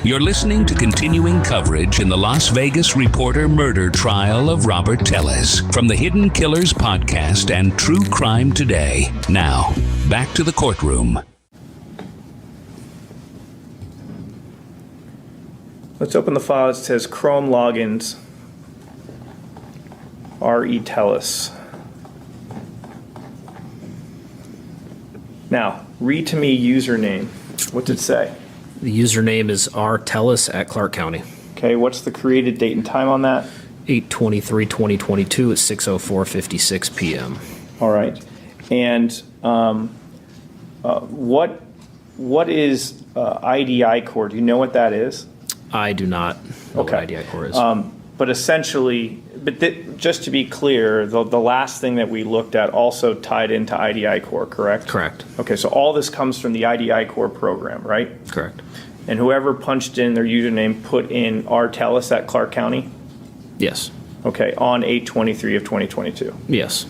You're listening to continuing coverage in the Las Vegas reporter murder trial of Robert Tellez from the Hidden Killers podcast and True Crime Today. Now, back to the courtroom. Let's open the file. It says Chrome logins, R.E. Tellez. Now, read to me username. What's it say? The username is rtellez at Clark County. Okay, what's the created date and time on that? 8/23/2022 at 6:04:56 p.m. All right. And what is IDI core? Do you know what that is? I do not know what IDI core is. But essentially, just to be clear, the last thing that we looked at also tied into IDI core, correct? Correct. Okay, so all this comes from the IDI core program, right? Correct. And whoever punched in their username put in rtellez at Clark County? Yes. Okay, on 8/23 of 2022. Yes.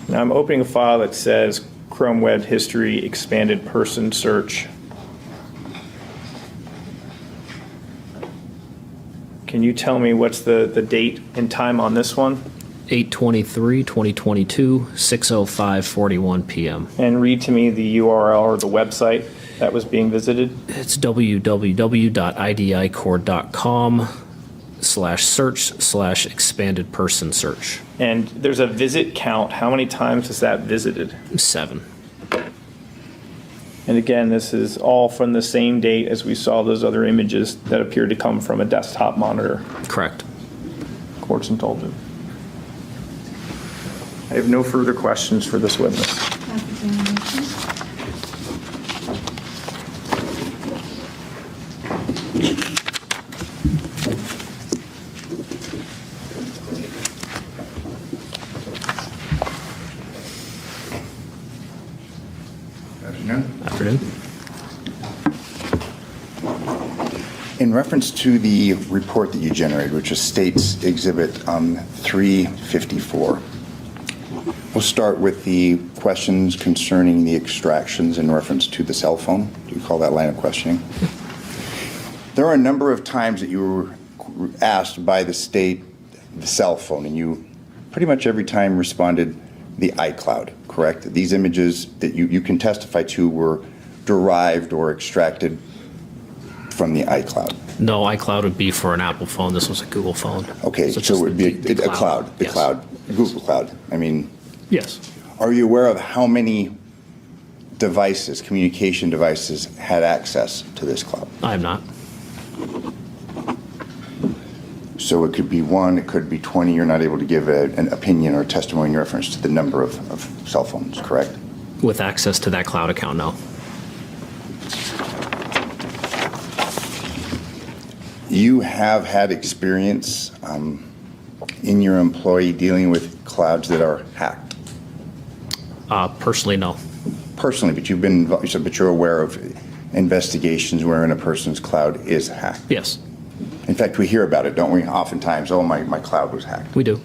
Now I'm opening a file that says Chrome Web History Expanded Person Search. Can you tell me what's the date and time on this one? 8/23/2022, 6:05:41 p.m. And read to me the URL or the website that was being visited. It's www.idicore.com/search/expanded person search. And there's a visit count. How many times is that visited? 7. And again, this is all from the same date as we saw those other images that appeared to come from a desktop monitor. Correct. Court's indulgent. I have no further questions for this witness. Afternoon. In reference to the report that you generated, which is State's Exhibit 354, we'll start with the questions concerning the extractions in reference to the cell phone. Do you call that line of questioning? There are a number of times that you were asked by the state the cell phone, and you pretty much every time responded the iCloud, correct? These images that you can testify to were derived or extracted from the iCloud. No, iCloud would be for an Apple phone. This was a Google phone. Okay, so it would be a cloud, the Yes. cloud, Google Cloud. I mean, Yes. are you aware of how many devices, communication devices, had access to this cloud? I am not. So it could be 1, it could be 20. You're not able to give an opinion or testimony in reference to the number of cell phones, correct? With access to that cloud account, no. You have had experience in your employee dealing with clouds that are hacked? Personally, no. Personally, but you've been involved, but you're aware of investigations wherein a person's cloud is hacked? Yes, In fact, we hear about it, don't we? Oftentimes, oh, my cloud was hacked. we do.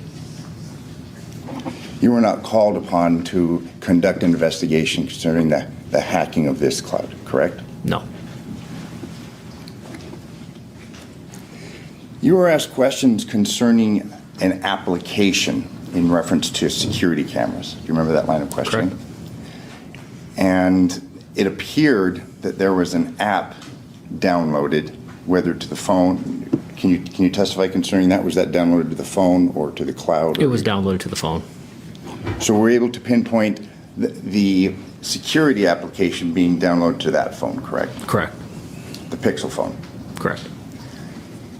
You were not called upon to conduct an investigation concerning the hacking of this cloud, correct? No. You were asked questions concerning an application in reference to security cameras. Do you remember that line of questioning? Correct. And it appeared that there was an app downloaded, whether to the phone. Can you testify concerning that? Was that downloaded to the phone or to the cloud? It was downloaded to the phone. So we're able to pinpoint the security application being downloaded to that phone, correct? Correct. The Pixel phone. Correct.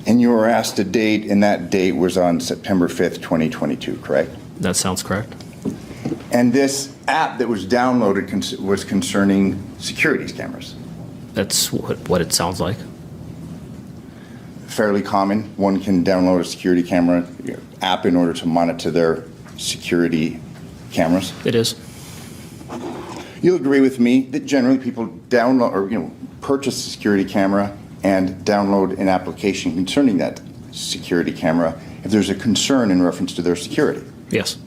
And you were asked a date, and that date was on September 5th, 2022, correct? That sounds correct. And this app that was downloaded was concerning security cameras. That's what it sounds like. Fairly common. One can download a security camera app in order to monitor their security cameras. It is. You'll agree with me that generally people download or purchase a security camera and download an application concerning that security camera if there's a concern in reference to their security. Yes.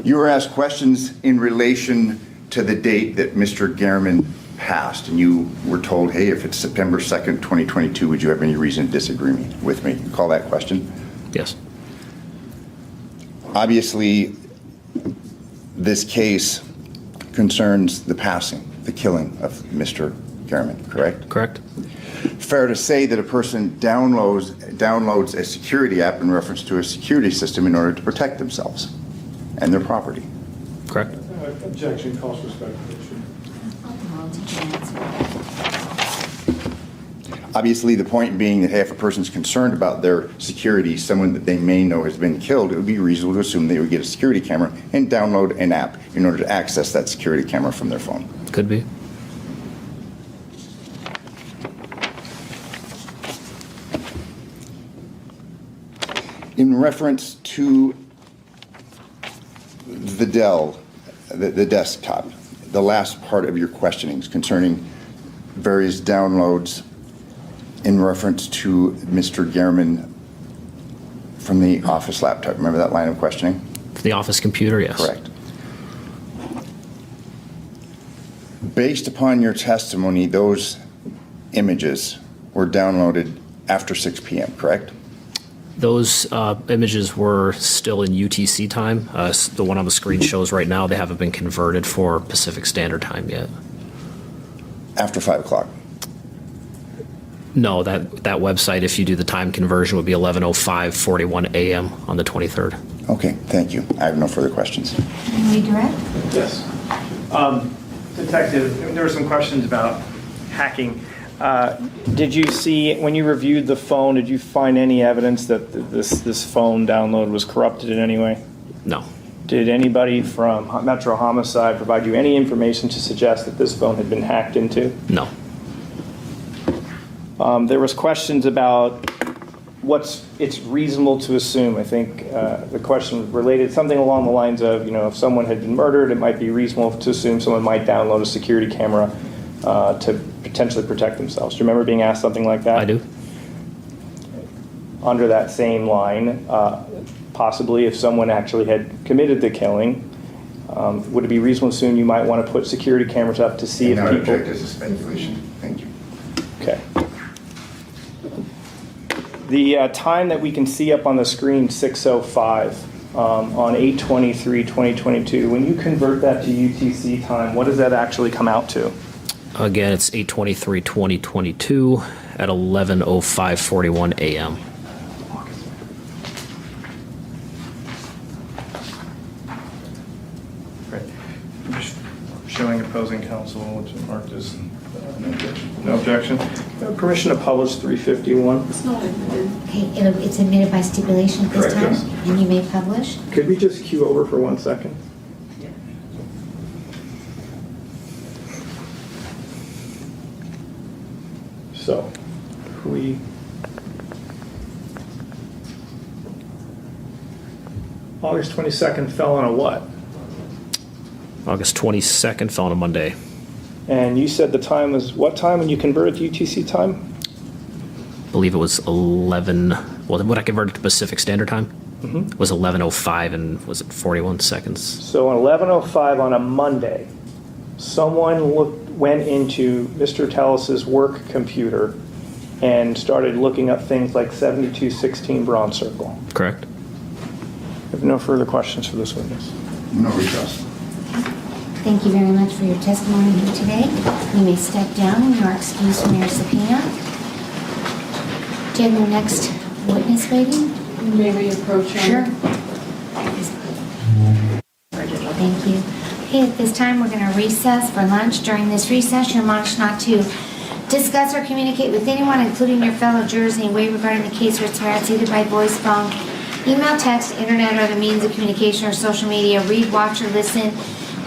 You were asked questions in relation to the date that Mr. Gehrman passed, and you were told, hey, if it's September 2nd, 2022, would you have any reason to disagree with me? You call that question? Yes. Obviously, this case concerns the passing, the killing of Mr. Gehrman, correct? Correct. Fair to say that a person downloads a security app in reference to a security system in order to protect themselves and their property. Correct. Objection, calls for speculation. Obviously, the point being that if a person's concerned about their security, someone that they may know has been killed, it would be reasonable to assume they would get a security camera and download an app in order to access that security camera from their phone. Could be. In reference to the Dell, the desktop, the last part of your questionings concerning various downloads in reference to Mr. Gehrman from the office laptop. Remember that line of questioning? The office computer, yes. Correct. Based upon your testimony, those images were downloaded after 6 p.m., correct? Those images were still in UTC time. The one on the screen shows right now, they haven't been converted for Pacific Standard Time yet. After 5 o'clock? No, that website, if you do the time conversion, would be 11:05:41 a.m. on the 23rd. Okay, thank you. I have no further questions. Redirect? Yes. Detective, there were some questions about hacking. Did you see, when you reviewed the phone, did you find any evidence that this phone download was corrupted in any way? No. Did anybody from Metro Homicide provide you any information to suggest that this phone had been hacked into? No. There was questions about it's reasonable to assume. I think the question related something along the lines of, if someone had been murdered, it might be reasonable to assume someone might download a security camera to potentially protect themselves. Do you remember being asked something like that? I do. Under that same line, possibly if someone actually had committed the killing, would it be reasonable to assume you might want to put security cameras up to see if people... And not object as a speculation. Thank you. Okay. The time that we can see up on the screen, 6:05, on 8/23/2022, when you convert that to UTC time, what does that actually come out to? Again, it's 8/23/2022 at 11:05:41 a.m. Right. I'm just showing opposing counsel, which is marked as no objection. Permission to publish 351. Okay, it's admitted by stipulation at this Correct, time, yes. and you may publish. Could we just cue over for 1 second? So, August 22nd fell on a what? August 22nd fell on a Monday. And you said the time was what time when you converted to UTC time? I believe it was 11. Well, what I converted to Pacific Standard Time was 11:05 and was it 41 seconds? So, at 11:05 on a Monday, someone went into Mr. Tellis's work computer and started looking up things like 7216 Bronze Circle. Correct. I have no further questions for this witness. No request. Thank you very much for your testimony here today. You may step down and you are excused from your subpoena. Do you have the next witness waiting? May we approach him? Sure. Thank you. Okay, at this time, we're going to recess for lunch. During this recess, you're admonished not to discuss or communicate with anyone, including your fellow jurors, in any way regarding the case or its merits, either by voice, phone, email, text, internet, or other means of communication or social media. Read, watch, or listen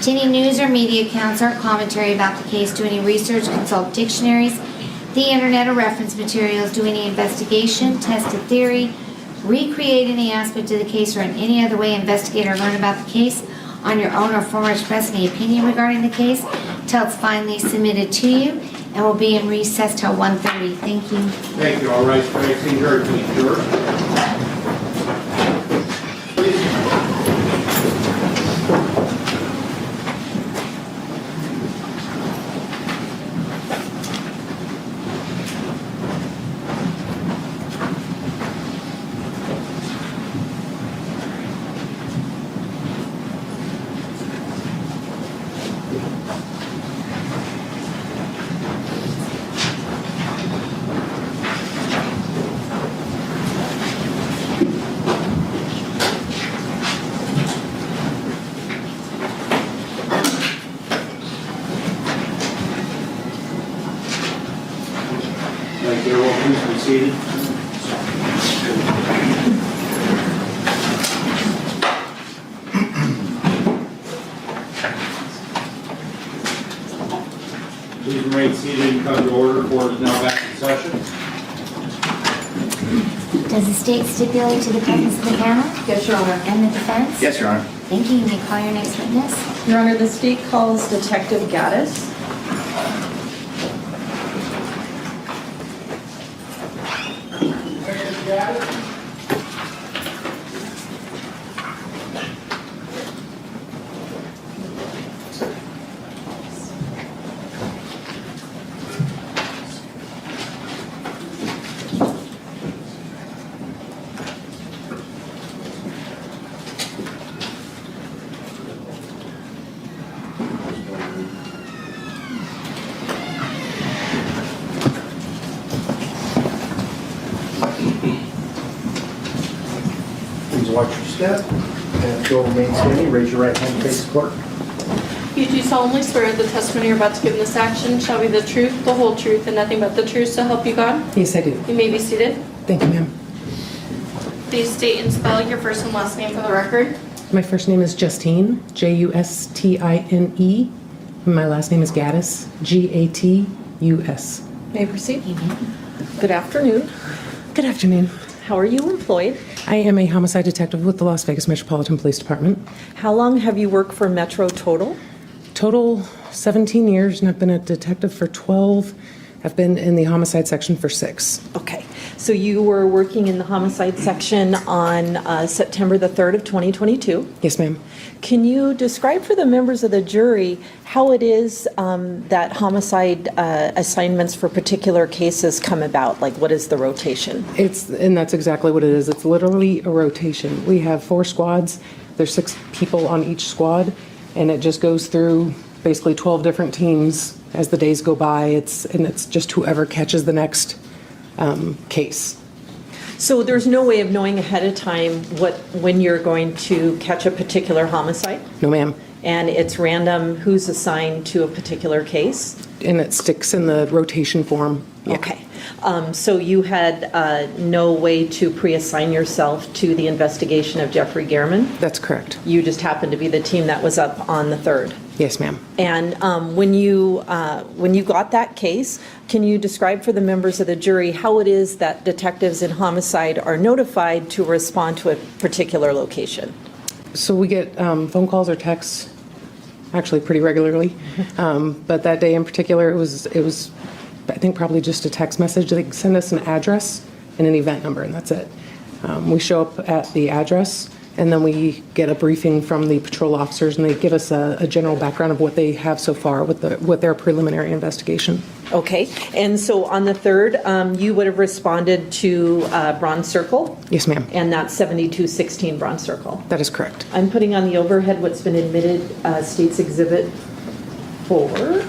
to any news or media accounts or commentary about the case. Do any research, consult dictionaries, the internet, or reference materials. Do any investigation, test a theory, recreate any aspect of the case, or in any other way investigate or learn about the case on your own, or form or express any opinion regarding the case till it's finally submitted to you, and will be in recess till 1:30. Thank you. Thank you. All right, can I see her, please, George? Please. seated. Please remain seated and come to order. Court is now back in session. Does the state stipulate to the presence of the panel? Yes, Your Honor. And the defense? Yes, Your Honor. Thank you. You may call your next witness. Your Honor, the state calls Detective Gaddis. Please watch your step and go remain standing. Raise your right hand and face the court. You do solemnly swear the testimony you're about to give in this action shall be the truth, the whole truth, and nothing but the truth, so help you God? Yes, I do. You may be seated. Thank you, ma'am. Please state and spell your first and last name for the record. My first name is Justine, Justine. My last name is Gaddis, Gatus. May I proceed? Amen. Good afternoon. Good afternoon. How are you employed? I am a homicide detective with the Las Vegas Metropolitan Police Department. How long have you worked for Metro total? Total 17 years, and I've been a detective for 12. I've been in the homicide section for 6. Okay, so you were working in the homicide section on September the 3rd of 2022. Yes, ma'am. Can you describe for the members of the jury how it is that homicide assignments for particular cases come about? Like, what is the rotation? And that's exactly what it is. It's literally a rotation. We have 4 squads. There's 6 people on each squad, and it just goes through basically 12 different teams as the days go by. It's just whoever catches the next case. So there's no way of knowing ahead of time when you're going to catch a particular homicide? No, ma'am. And it's random who's assigned to a particular case? And it sticks in the rotation form. Yeah. Okay. So you had no way to pre-assign yourself to the investigation of Jeffrey Gehrman? That's correct. You just happened to be the team that was up on the 3rd? Yes, ma'am. And when you got that case, can you describe for the members of the jury how it is that detectives in homicide are notified to respond to a particular location? So we get phone calls or texts, actually pretty regularly. But that day in particular, it was I think probably just a text message. They send us an address and an event number, and that's it. We show up at the address, and then we get a briefing from the patrol officers, and they give us a general background of what they have so far with their preliminary investigation. Okay. And so on the 3rd, you would have responded to Bronze Circle? Yes, ma'am. And that's 7216 Bronze Circle? That is correct. I'm putting on the overhead what's been admitted, State's Exhibit 4.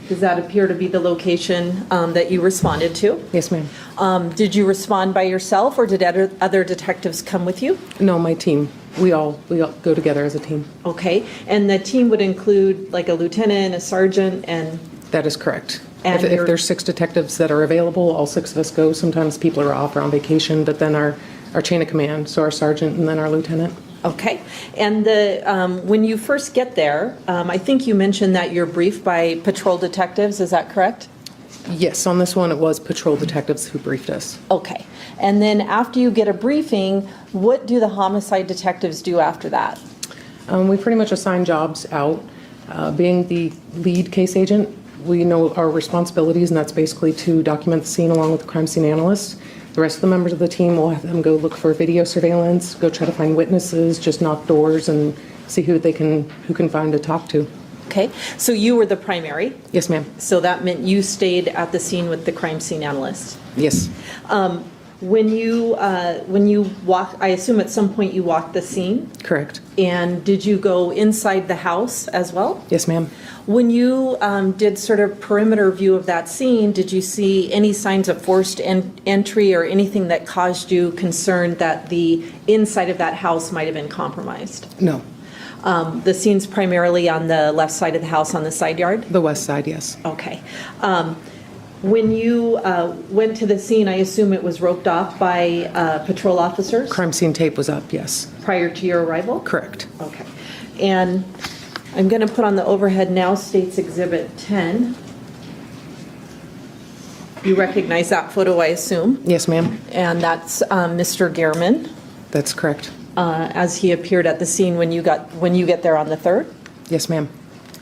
Does that appear to be the location that you responded to? Yes, ma'am. Did you respond by yourself, or did other detectives come with you? No, my team. We all go together as a team. Okay. And the team would include like a lieutenant, a sergeant, and... That is correct. And if there's 6 detectives that are available, all 6 of us go. Sometimes people are off or on vacation, but then our chain of command, so our sergeant and then our lieutenant. Okay. And when you first get there, I think you mentioned that you're briefed by patrol detectives. Is that correct? Yes, on this one it was patrol detectives who briefed us. Okay. And then after you get a briefing, what do the homicide detectives do after that? We pretty much assign jobs out. Being the lead case agent, we know our responsibilities, and that's basically to document the scene along with the crime scene analyst. The rest of the members of the team will have them go look for video surveillance, go try to find witnesses, just knock doors and see who can find to talk to. Okay. So you were the primary. Yes, ma'am. So that meant you stayed at the scene with the crime scene analyst. Yes. When you walk, I assume at some point you walked the scene? Correct. And did you go inside the house as well? Yes, ma'am. When you did sort of perimeter view of that scene, did you see any signs of forced entry or anything that caused you concern that the inside of that house might have been compromised? No. The scene's primarily on the left side of the house on the side yard? The west side, yes. Okay. When you went to the scene, I assume it was roped off by patrol officers Crime scene tape was up, yes. prior to your arrival? Correct. Okay. And I'm going to put on the overhead now State's Exhibit 10. You recognize that photo, I assume? Yes, ma'am. And that's Mr. Gehrman, That's correct. as he appeared at the scene when you get there on the 3rd? Yes, ma'am.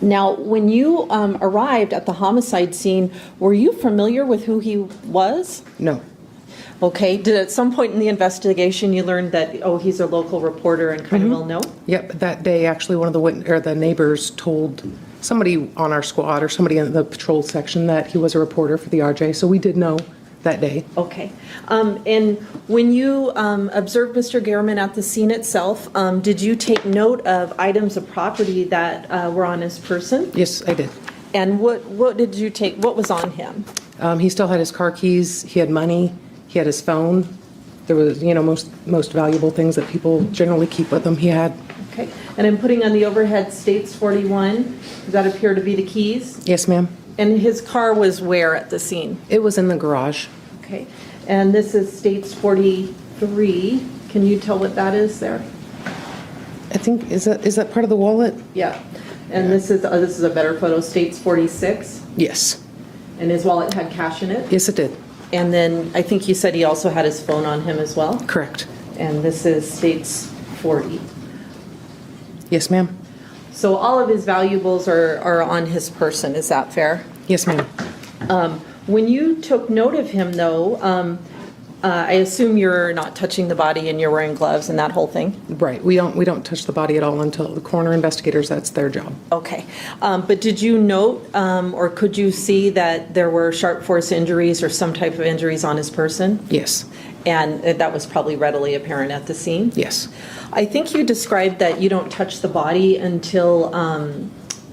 Now, when you arrived at the homicide scene, were you familiar with who he was? No. Okay. Did at some point in the investigation you learned that, oh, he's a local reporter and kind of well known? Yep, that day, actually, one of the neighbors told somebody on our squad or somebody in the patrol section that he was a reporter for the RJ, so we did know that day. Okay. And when you observed Mr. Gehrman at the scene itself, did you take note of items of property that were on his person? Yes, I did. And what did you take, what was on him? He still had his car keys, he had money, he had his phone. There was, most valuable things that people generally keep with them, he had. Okay. And I'm putting on the overhead States 41. Does that appear to be the keys? Yes, ma'am. And his car was where at the scene? It was in the garage. Okay. And this is States 43. Can you tell what that is there? I think, is that part of the wallet? Yeah. And this is a better photo, States 46. Yes. And his wallet had cash in it? Yes, it did. And then I think you said he also had his phone on him as well? Correct. And this is States 40. Yes, ma'am. So all of his valuables are on his person, is that fair? Yes, ma'am. When you took note of him, though, I assume you're not touching the body and you're wearing gloves and that whole thing? Right. We don't touch the body at all until the coroner investigators, that's their job. Okay. But did you note or could you see that there were sharp force injuries or some type of injuries on his person? Yes. And that was probably readily apparent at the scene? Yes. I think you described that you don't touch the body until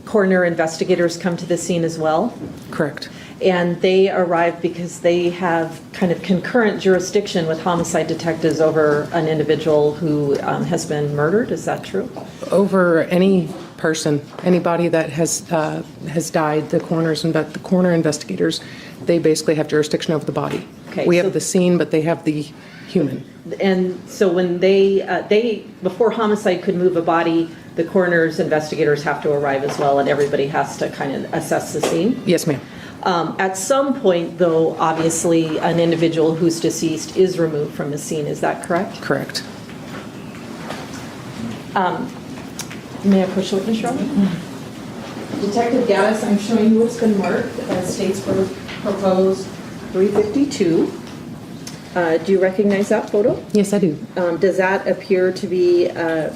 coroner investigators come to the scene as well? Correct. And they arrive because they have kind of concurrent jurisdiction with homicide detectives over an individual who has been murdered. Is that true? Over any person, anybody that has died, the coroner investigators, they basically have jurisdiction over the body. Okay, we so- have the scene, but they have the human. And so when they before homicide could move a body, the coroner's investigators have to arrive as well, and everybody has to kind of assess the scene? Yes, ma'am. At some point, though, obviously, an individual who's deceased is removed from the scene. Is that correct? Correct. May I push the witness, Robin? Detective Gaddis, I'm showing you what's been marked as states proposed 352. Do you recognize that photo? Yes, I do. Does that appear to be a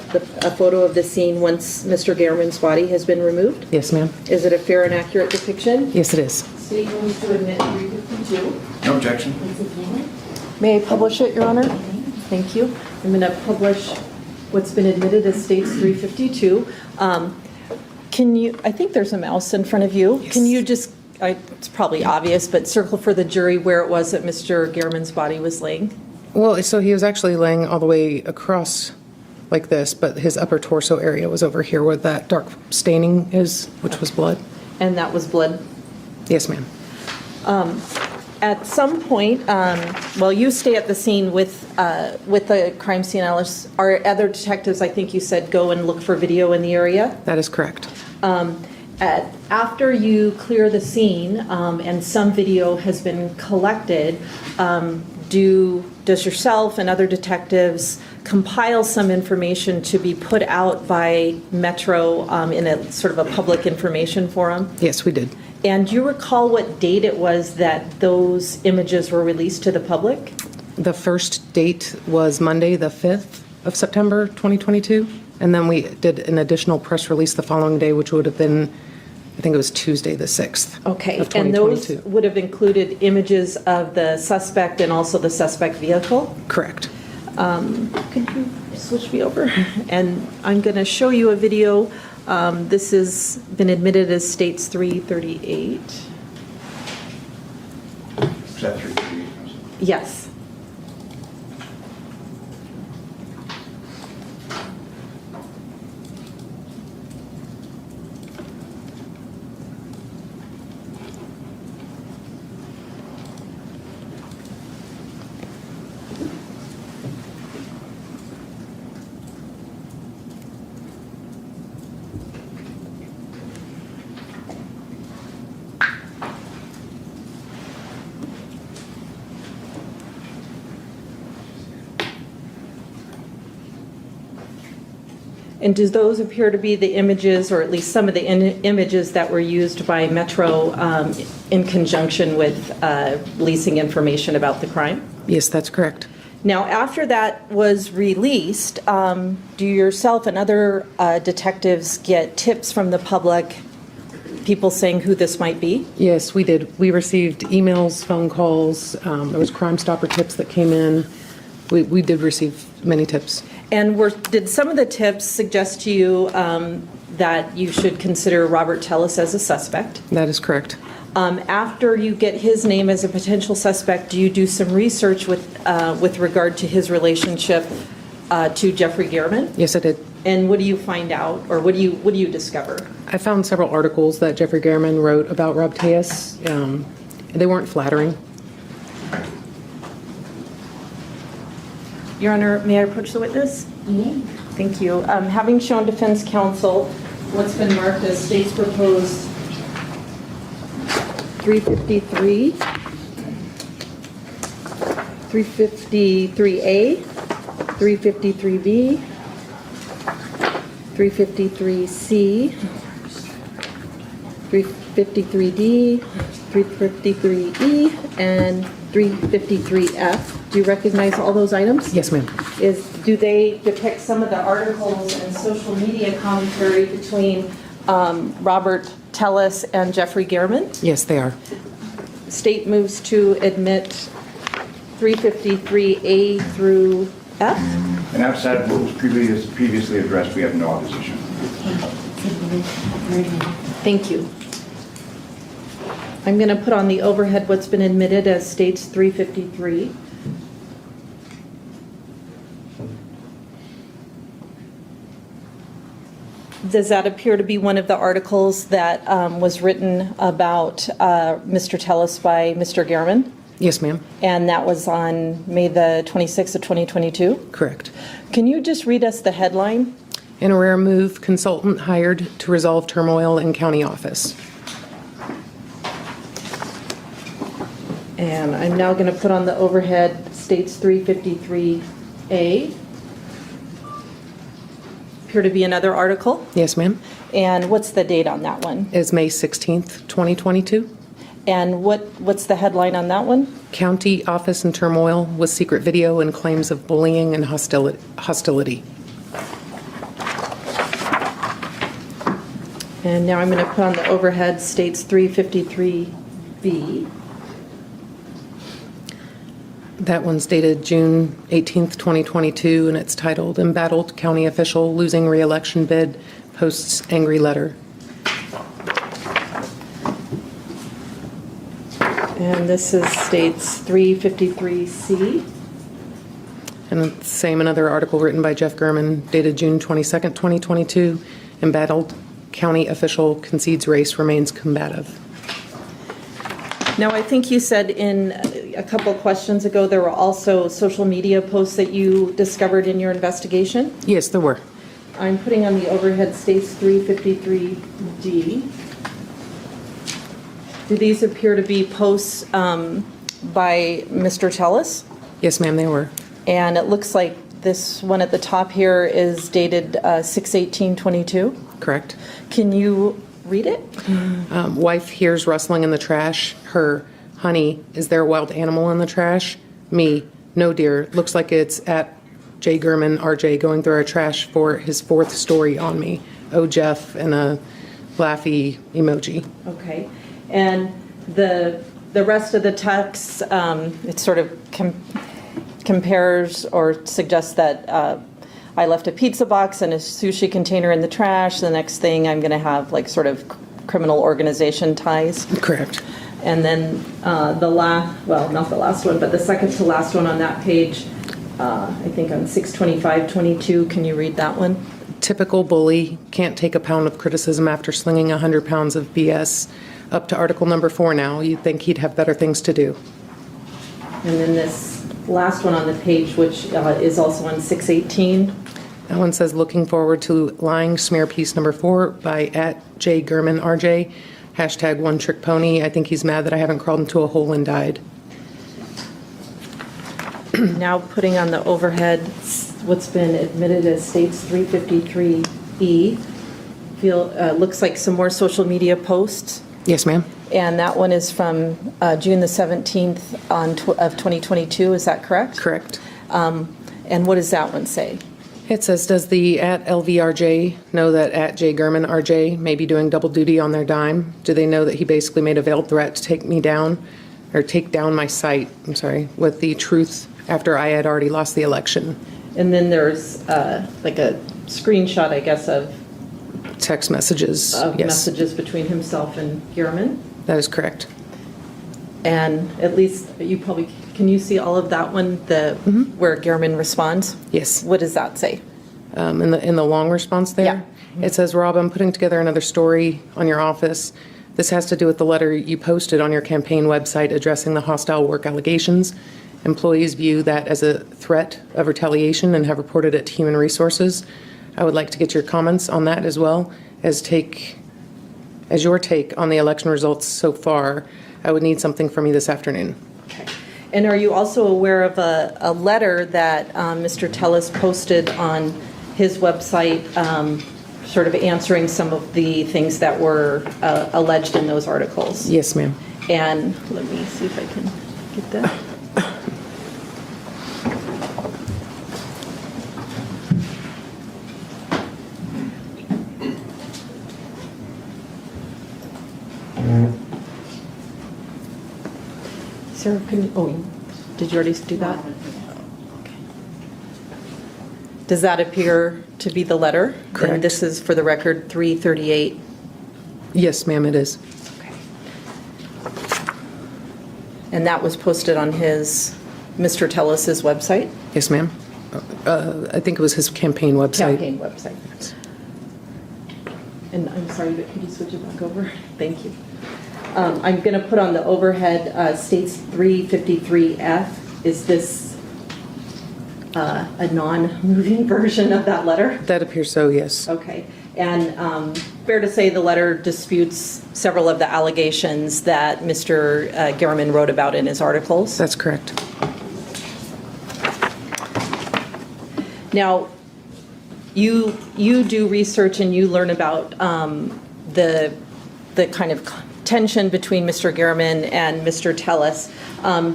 photo of the scene once Mr. Gehrman's body has been removed? Yes, ma'am. Is it a fair and accurate depiction? Yes, it is. State moves to admit 352. No objection. May I publish it, Your Honor? Thank you. I'm going to publish what's been admitted as States 352. Can you, I think there's a mouse in front of you. Yes. Can you just, it's probably obvious, but circle for the jury where it was that Mr. Gehrman's body was laying? Well, so he was actually laying all the way across like this, but his upper torso area was over here where that dark staining is, which was blood. And that was blood? Yes, ma'am. At some point, well, you stay at the scene with the crime scene analysts. Are other detectives, I think you said, go and look for video in the area? That is correct. After you clear the scene and some video has been collected, does yourself and other detectives compile some information to be put out by Metro in a sort of a public information forum? Yes, we did. And do you recall what date it was that those images were released to the public? The first date was Monday, the 5th of September, 2022. And then we did an additional press release the following day, which would have been, I think it was Tuesday, the 6th Okay, of and 2022. those would have included images of the suspect and also the suspect vehicle? Correct. Could you switch me over? And I'm going to show you a video. This has been admitted as States 338. Is that 338? Yes. And do those appear to be the images, or at least some of the images that were used by Metro in conjunction with releasing information about the crime? Yes, that's correct. Now, after that was released, do yourself and other detectives get tips from the public, people saying who this might be? Yes, we did. We received emails, phone calls. There was Crime Stopper tips that came in. We did receive many tips. And did some of the tips suggest to you that you should consider Robert Tellis as a suspect? That is correct. After you get his name as a potential suspect, do you do some research with regard to his relationship to Jeffrey Gehrman? Yes, I did. And what do you find out, or what do you discover? I found several articles that Jeffrey Gehrman wrote about Rob Tellis. They weren't flattering. Your Honor, may I approach the witness? Thank you. Having shown defense counsel what's been marked as state's proposed 353, 353A, 353B, 353C, 353D, 353E, and 353F. Do you recognize all those items? Yes, ma'am. Do they depict some of the articles and social media commentary between Robert Tellis and Jeffrey Gehrman? Yes, they are. State moves to admit 353A through F. And outside of what was previously addressed, we have no opposition. Thank you. I'm going to put on the overhead what's been admitted as states 353. Does that appear to be one of the articles that was written about Mr. Tellis by Mr. Gehrman? Yes, ma'am. And that was on May the 26th of 2022? Correct. Can you just read us the headline? In a rare move, consultant hired to resolve turmoil in county office. And I'm now going to put on the overhead states 353A. Appear to be another article. Yes, ma'am. And what's the date on that one? It's May 16th, 2022. And what's the headline on that one? County office in turmoil with secret video and claims of bullying and hostility. And now I'm going to put on the overhead states 353B. That one's dated June 18th, 2022, and it's titled Embattled County Official Losing Re-Election Bid Posts Angry Letter. And this is states 353C. And the same, another article written by Jeff Gehrman dated June 22nd, 2022. Embattled County Official Concedes Race Remains Combative. Now, I think you said in a couple questions ago there were also social media posts that you discovered in your investigation? Yes, there were. I'm putting on the overhead states 353D. Do these appear to be posts by Mr. Tellis? Yes, ma'am, they were. And it looks like this one at the top here is dated 6/18/22. Correct. Can you read it? Wife hears rustling in the trash. Her, honey, is there a wild animal in the trash? Me, no dear, looks like it's at J. Gehrman, RJ, going through our trash for his fourth story on me. Oh, Jeff, and a laughy emoji. Okay. And the rest of the text, it sort of compares or suggests that I left a pizza box and a sushi container in the trash. The next thing I'm going to have like sort of criminal organization ties. Correct. And then not the last one, but the second to last one on that page, I think on 6/25/22. Can you read that one? Typical bully, can't take a pound of criticism after slinging 100 pounds of BS. Up to article number 4 now. You'd think he'd have better things to do. And then this last one on the page, which is also on 6/18. That one says, looking forward to lying smear piece number 4 by @J. Gehrman, RJ. Hashtag one trick pony. I think he's mad that I haven't crawled into a hole and died. now putting on the overhead what's been admitted as States 353E. Looks like some more social media posts. Yes, ma'am. And that one is from June the 17th of 2022, is that correct? Correct. And what does that one say? It says, does the at LVRJ know that at J. Gurman RJ may be doing double duty on their dime? Do they know that he basically made a veiled threat to take me down, or take down my site, with the truth after I had already lost the election? And then there's like a screenshot, I guess, of Text messages, yes. messages between himself and Gurman. That is correct. And at least can you see all of that one, where Gurman responds? Yes. What does that say? In the long response there? Yeah. It says, Rob, I'm putting together another story on your office. This has to do with the letter you posted on your campaign website addressing the hostile work allegations. Employees view that as a threat of retaliation and have reported it to Human Resources. I would like to get your comments on that as well as your take on the election results so far. I would need something from you this afternoon. Okay. And are you also aware of a letter that Mr. Tellis posted on his website, sort of answering some of the things that were alleged in those articles? Yes, ma'am. And let me see if I can get that. Sarah, did you already do that? Okay. Does that appear to be the letter? Correct. And this is, for the record, 338. Yes, ma'am, it is. Okay. And that was posted on Mr. Tellis's website? Yes, ma'am. I think it was his campaign website. Campaign website. And I'm sorry, but could you switch it back over? Thank you. I'm going to put on the overhead States 353F. Is this a non-moving version of that letter? That appears so, yes. Okay. And fair to say the letter disputes several of the allegations that Mr. Gurman wrote about in his articles? That's correct. Now, you do research and you learn about the kind of tension between Mr. Gurman and Mr. Tellis.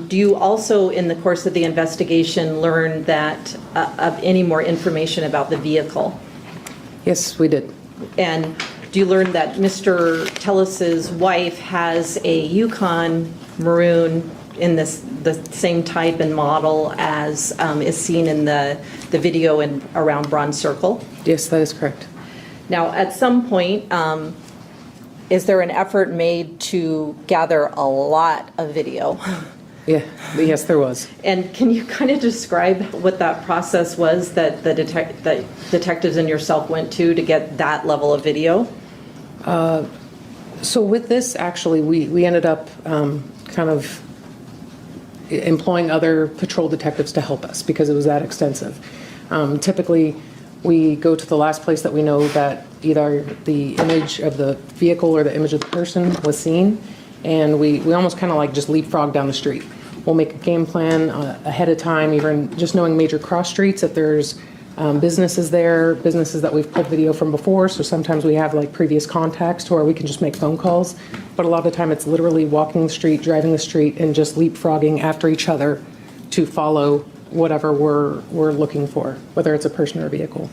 Do you also, in the course of the investigation, learn that of any more information about the vehicle? Yes, we did. And do you learn that Mr. Tellis's wife has a Yukon Maroon in the same type and model as is seen in the video around Bronze Circle? Yes, that is correct. Now, at some point, is there an effort made to gather a lot of video? Yeah, yes, there was. And can you kind of describe what that process was that the detectives and yourself went to get that level of video? So with this, actually, we ended up kind of employing other patrol detectives to help us because it was that extensive. Typically, we go to the last place that we know that either the image of the vehicle or the image of the person was seen, and we almost kind of like just leapfrog down the street. We'll make a game plan ahead of time, even just knowing major cross streets, if there's businesses there, businesses that we've pulled video from before, so sometimes we have like previous contacts to where we can just make phone calls, but a lot of the time it's literally walking the street, driving the street, and just leapfrogging after each other to follow whatever we're looking for, whether it's a person or a vehicle.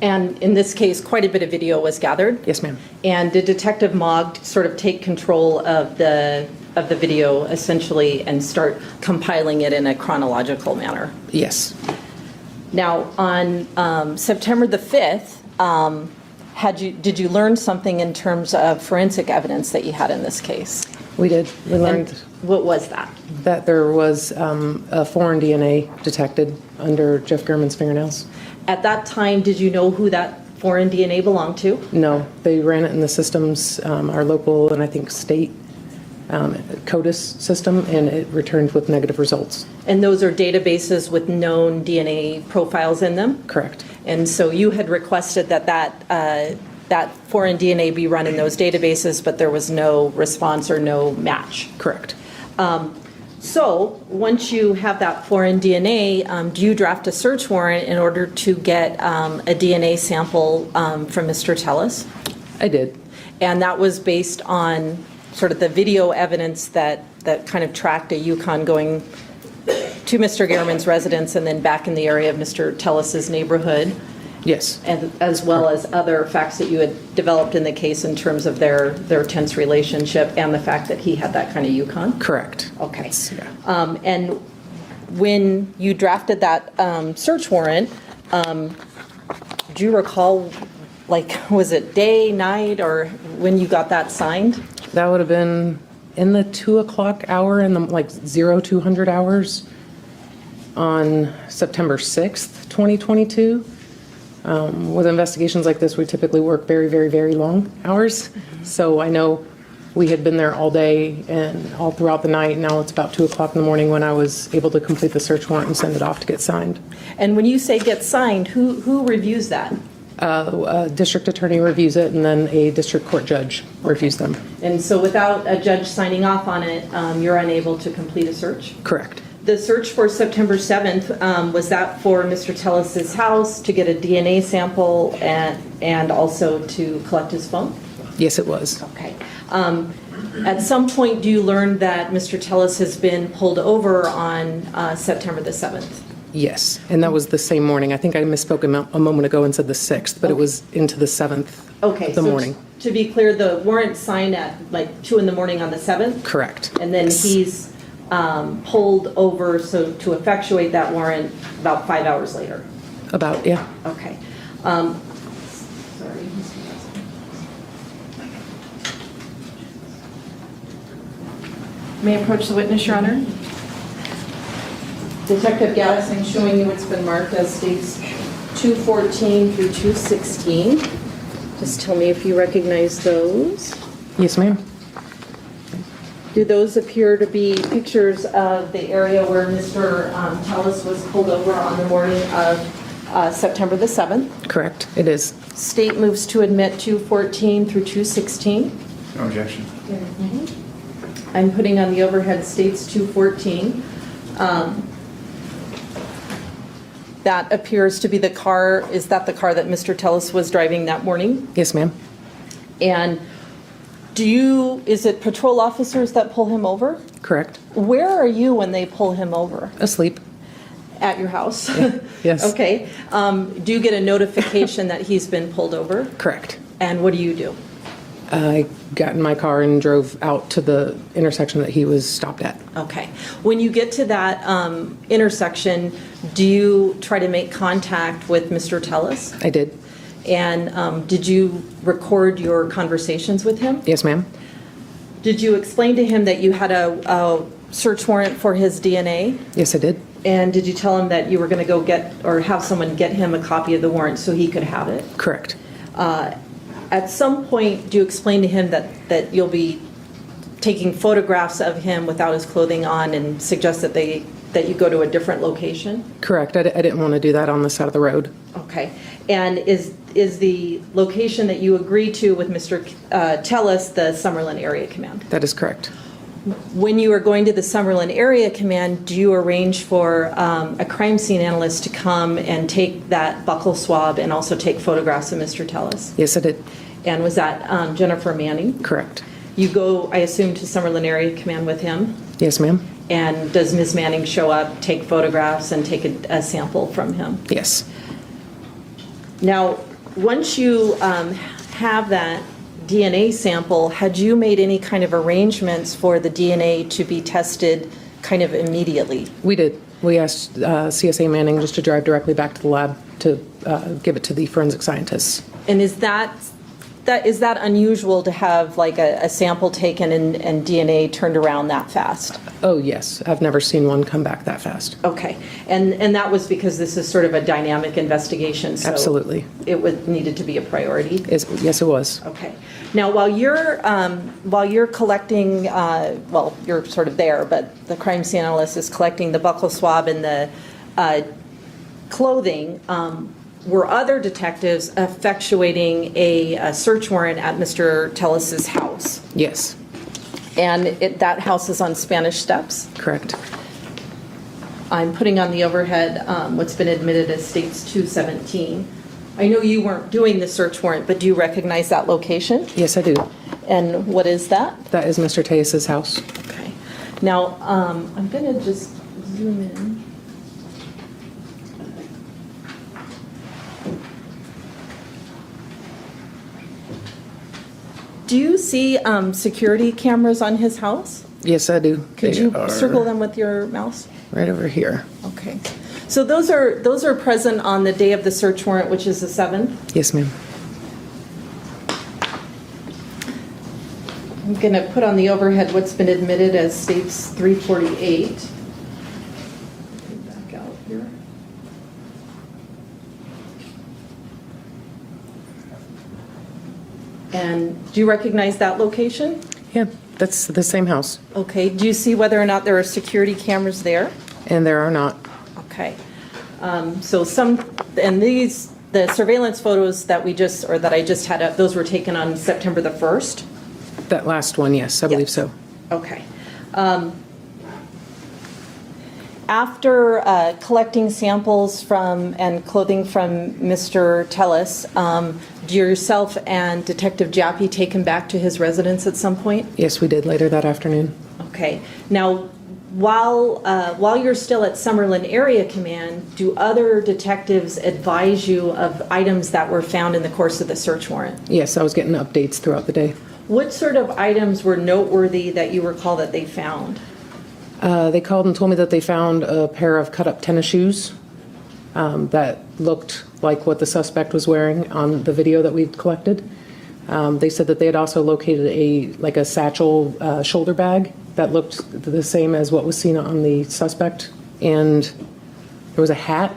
And in this case, quite a bit of video was gathered? Yes, ma'am. And did Detective Mogg sort of take control of the video essentially and start compiling it in a chronological manner? Yes. Now, on September the 5th, did you learn something in terms of forensic evidence that you had in this case? We did. We learned. And what was that? That there was a foreign DNA detected under Jeff Gurman's fingernails. At that time, did you know who that foreign DNA belonged to? No, they ran it in the systems, our local and I think state CODIS system, and it returned with negative results. And those are databases with known DNA profiles in them? Correct. And so you had requested that foreign DNA be run in those databases, but there was no response or no match? Correct. So, once you have that foreign DNA, do you draft a search warrant in order to get a DNA sample from Mr. Tellis? I did. And that was based on sort of the video evidence that kind of tracked a Yukon going to Mr. Gehrman's residence and then back in the area of Mr. Tellis's neighborhood? Yes. And as well as other facts that you had developed in the case in terms of their tense relationship and the fact that he had that kind of Yukon? Correct. Okay. Yeah. And when you drafted that search warrant, do you recall, like, was it day, night, or when you got that signed? That would have been in the 2 o'clock hour, in the like 0200 hours on September 6th, 2022. With investigations like this, we typically work very, very, very long hours. So I know we had been there all day and all throughout the night. Now it's about 2 o'clock in the morning when I was able to complete the search warrant and send it off to get signed. And when you say get signed, who reviews that? A district attorney reviews it, and then a district court judge reviews them. And so without a judge signing off on it, you're unable to complete a search? Correct. The search for September 7th, was that for Mr. Tellis's house to get a DNA sample and also to collect his phone? Yes, it was. Okay. At some point, do you learn that Mr. Tellis has been pulled over on September the 7th? Yes, and that was the same morning. I think I misspoke a moment ago and said the 6th, but it was into the 7th Okay. of the morning. To be clear, the warrant signed at like 2 in the morning on the 7th? Correct. And then he's pulled over, so to effectuate that warrant about 5 hours later? About, yeah. Okay. Sorry. May I approach the witness, Your Honor? Detective Gaddis, I'm showing you what's been marked as states 214 through 216. Just tell me if you recognize those. Yes, ma'am. Do those appear to be pictures of the area where Mr. Tellis was pulled over on the morning of September the 7th? Correct, it is. State moves to admit 214 through 216. No objection. I'm putting on the overhead states 214. That appears to be the car, is that the car that Mr. Tellis was driving that morning? Yes, ma'am. And is it patrol officers that pull him over? Correct. Where are you when they pull him over? Asleep. At your house? Yes. Okay. Do you get a notification that he's been pulled over? Correct. And what do you do? I got in my car and drove out to the intersection that he was stopped at. Okay. When you get to that intersection, do you try to make contact with Mr. Tellis? I did. And did you record your conversations with him? Yes, ma'am. Did you explain to him that you had a search warrant for his DNA? Yes, I did. And did you tell him that you were going to go get or have someone get him a copy of the warrant so he could have it? Correct. At some point, do you explain to him that you'll be taking photographs of him without his clothing on and suggest that you go to a different location? Correct. I didn't want to do that on the side of the road. Okay. And is the location that you agree to with Mr. Tellis the Summerlin Area Command? That is correct. When you are going to the Summerlin Area Command, do you arrange for a crime scene analyst to come and take that buccal swab and also take photographs of Mr. Tellis? Yes, I did. And was that Jennifer Manning? Correct. You go, I assume, to Summerlin Area Command with him? Yes, ma'am. And does Ms. Manning show up, take photographs, and take a sample from him? Yes. Now, once you have that DNA sample, had you made any kind of arrangements for the DNA to be tested kind of immediately? We did. We asked CSA Manning just to drive directly back to the lab to give it to the forensic scientists. And is that unusual to have like a sample taken and DNA turned around that fast? Oh, yes. I've never seen one come back that fast. Okay. And that was because this is sort of a dynamic investigation, so Absolutely. It needed to be a priority? Yes, it was. Okay. Now, while you're collecting, you're sort of there, but the crime scene analyst is collecting the buccal swab and the clothing, were other detectives effectuating a search warrant at Mr. Tellis's house? Yes. And that house is on Spanish Steps. Correct. I'm putting on the overhead what's been admitted as States 217. I know you weren't doing the search warrant, but do you recognize that location? Yes, I do. And what is that? That is Mr. Tejas' house. Okay. Now, I'm going to just zoom in. Do you see security cameras on his house? Yes, I do. Could They you are circle them with your mouse? right over here? Okay. So those are present on the day of the search warrant, which is the 7th. Yes, ma'am. I'm going to put on the overhead what's been admitted as States 348. Back out here. And do you recognize that location? Yeah, that's the same house. Okay. Do you see whether or not there are security cameras there? And there are not. Okay. So the surveillance photos that I just had up, those were taken on September the 1st? That last one, yes, I believe so. Okay. After collecting samples and clothing from Mr. Tellis, do yourself and Detective Jappy take him back to his residence at some point? Yes, we did later that afternoon. Okay. Now, while you're still at Summerlin Area Command, do other detectives advise you of items that were found in the course of the search warrant? Yes, I was getting updates throughout the day. What sort of items were noteworthy that you recall that they found? They called and told me that they found a pair of cut-up tennis shoes that looked like what the suspect was wearing on the video that we'd collected. They said that they had also located a satchel shoulder bag that looked the same as what was seen on the suspect. And there was a hat.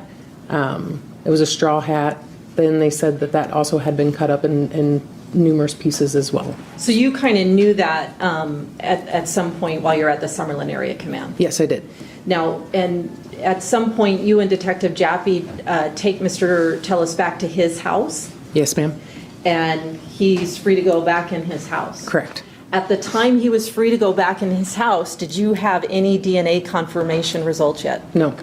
It was a straw hat. Then they said that also had been cut up in numerous pieces as well. So you kind of knew that at some point while you're at the Summerlin Area Command? Yes, I did. Now, and at some point, you and Detective Jappy take Mr. Tellis back to his house? Yes, ma'am. And he's free to go back in his house? Correct. At the time he was free to go back in his house, did you have any DNA confirmation results yet? No.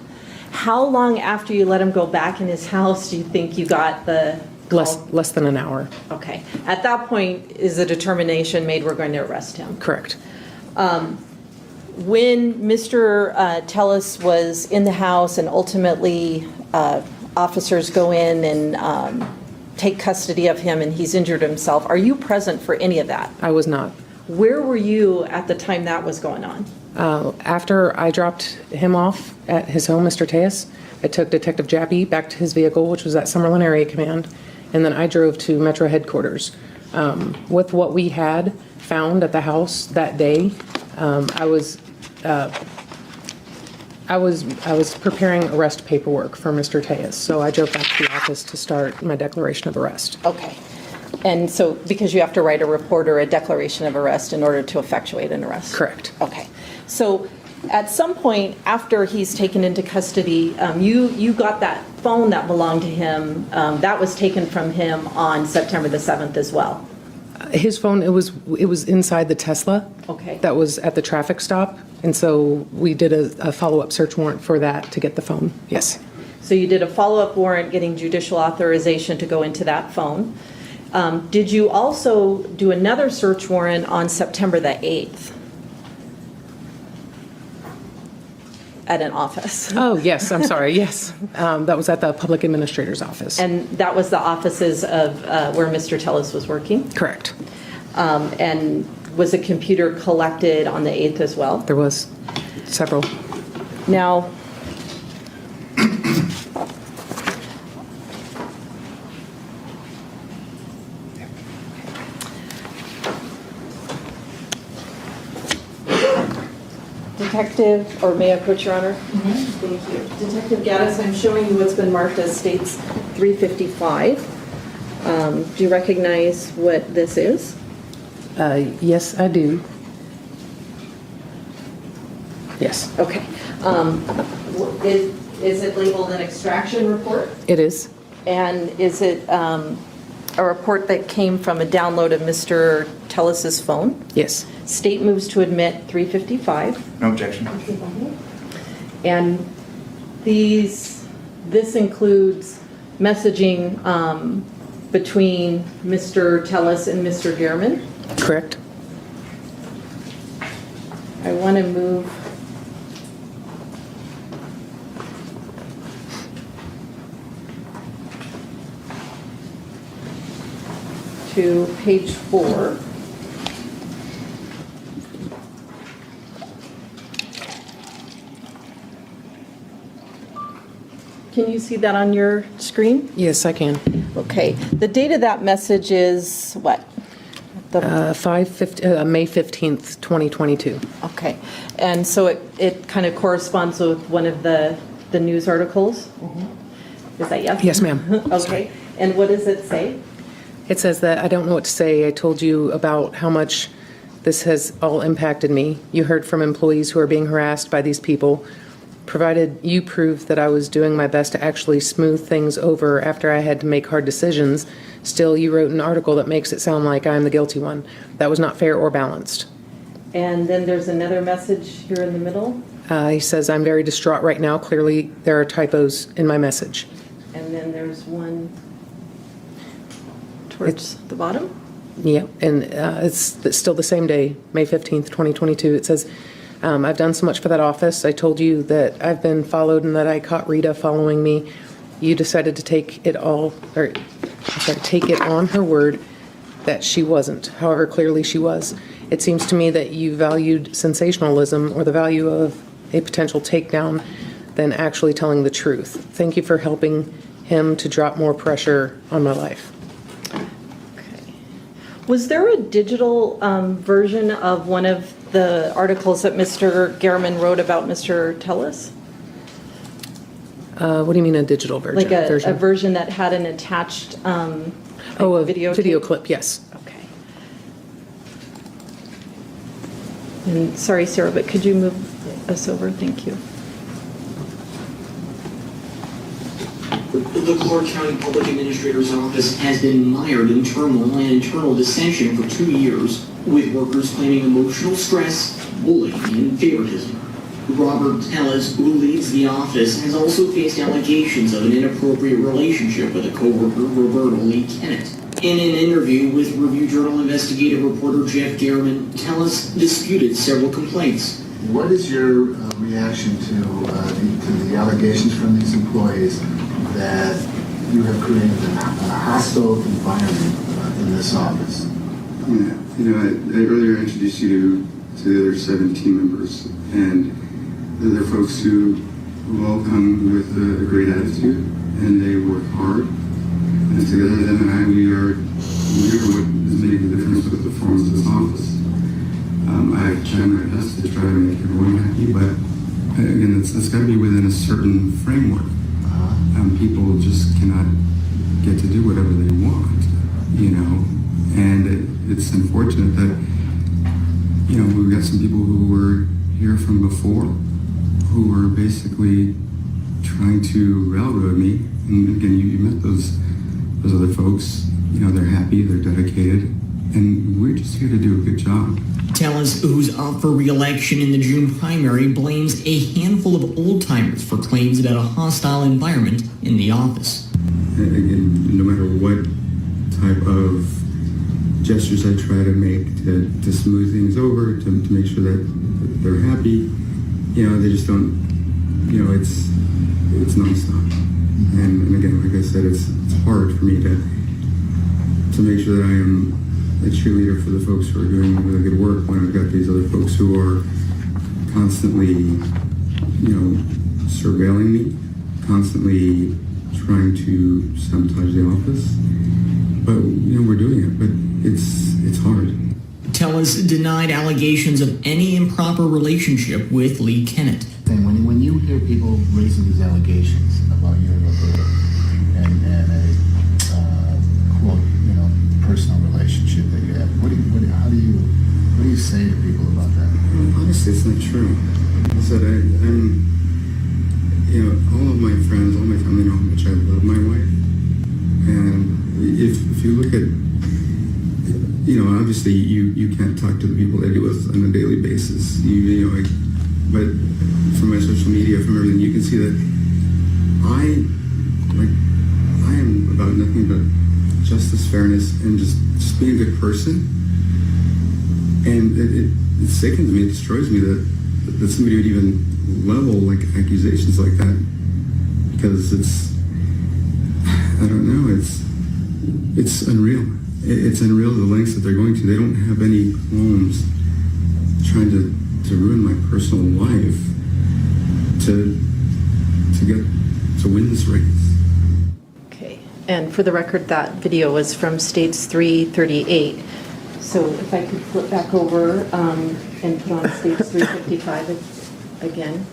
How long after you let him go back in his house do you think you got the call? Less than an hour. Okay. At that point, is a determination made we're going to arrest him? Correct. When Mr. Tellis was in the house and ultimately officers go in and take custody of him and he's injured himself, are you present for any of that? I was not. Where were you at the time that was going on? After I dropped him off at his home, Mr. Tejas, I took Detective Jappy back to his vehicle, which was at Summerlin Area Command, and then I drove to Metro Headquarters. With what we had found at the house that day, I was preparing arrest paperwork for Mr. Tejas, so I drove back to the office to start my declaration of arrest. Okay. And so, because you have to write a report or a declaration of arrest in order to effectuate an arrest? Correct. Okay. So, at some point after he's taken into custody, you got that phone that belonged to him, that was taken from him on September the 7th as well? His phone, it was inside the Tesla. Okay. That was at the traffic stop, and so we did a follow-up search warrant for that to get the phone, yes. So you did a follow-up warrant getting judicial authorization to go into that phone. Did you also do another search warrant on September the 8th? At an office? Oh, yes, I'm sorry, yes. That was at the public administrator's office. And that was the offices of where Mr. Tellis was working? Correct. And was a computer collected on the 8th as well? There was several. Now, Detective, or may I put your honor? Thank you. Detective Gaddis, I'm showing you what's been marked as States 355. Do you recognize what this is? Yes, I do. Yes, Okay. Is it labeled an extraction report? it is. And is it a report that came from a download of Mr. Tellis's phone. Yes. State moves to admit 355. No objection. And this includes messaging between Mr. Tellis and Mr. Gehrman. Correct. I want to move to page 4. Can you see that on your screen? Yes, I can. Okay. The date of that message is what? The May 15th, 2022. Okay, and so it kind of corresponds with one of the news articles? Is that yes? Yes, ma'am. Okay, and what does it say? It says that I don't know what to say. I told you about how much this has all impacted me. You heard from employees who are being harassed by these people. Provided you proved that I was doing my best to actually smooth things over after I had to make hard decisions, still you wrote an article that makes it sound like I'm the guilty one. That was not fair or balanced. And then there's another message here in the middle, He says, I'm very distraught right now. Clearly, there are typos in my message. and then there's one towards the bottom. Yeah, and it's still the same day, May 15th, 2022. It says, I've done so much for that office. I told you that I've been followed and that I caught Rita following me. You decided to take it on her word that she wasn't. However, clearly she was. It seems to me that you valued sensationalism or the value of a potential takedown than actually telling the truth. Thank you for helping him to drop more pressure on my life. Was there a digital version of one of the articles that Mr. Gehrman wrote about Mr. Tellis? What do you mean a digital version? Like a version that had an attached a video clip, yes. Okay. And sorry, Sarah, but could you move us over? Thank you. The Clark County Public Administrator's Office has been mired in turmoil and internal dissension for 2 years, with workers claiming emotional stress, bullying, and favoritism. Robert Tellis, who leads the office, has also faced allegations of an inappropriate relationship with a coworker, Roberta Lee Kennett. In an interview with Review Journal investigative reporter Jeff Gehrman, Tellis disputed several complaints. What is your reaction to the allegations from these employees that you have created a hostile environment in this office? Yeah, I earlier introduced you to the other 7 team members, and they're folks who all come with a great attitude, and they work hard. And together, them and I, we're what is making the difference with the performance of this office. I've tried my best to try to make everyone happy, but again, it's got to be within a certain framework. People just cannot get to do whatever they want, and it's unfortunate that, we've got some people who were here from before who were basically trying to railroad me. And again, you met those other folks, they're happy, they're dedicated, and we're just here to do a good job. Tellis, who's up for re-election in the June primary, blames a handful of old-timers for claims about a hostile environment in the office. Again, no matter what type of gestures I try to make to smooth things over, to make sure that they're happy, they just don't, it's nonstop. And again, like I said, it's hard for me to make sure that I am a cheerleader for the folks who are doing really good work when I've got these other folks who are constantly, surveilling me, constantly trying to sabotage the office. But, we're doing it, but it's hard. Tellis denied allegations of any improper relationship with Lee Kennett. And when you hear people raising these allegations about you and Roberta and a quote, personal relationship that you have, what do you say to people about that? Well, honestly, it's not true. I said I'm all of my friends, all my family know how much I love my wife. And if you look at fairness and just being a good person. And it sickens me, it destroys me that somebody would even level like accusations like that, because I don't know, it's unreal. It's unreal the lengths that they're going to. They don't have any qualms trying to ruin my personal life to win this race. Okay, and for the record, that video was from States 338. So if I could flip back over and put on States 355 again.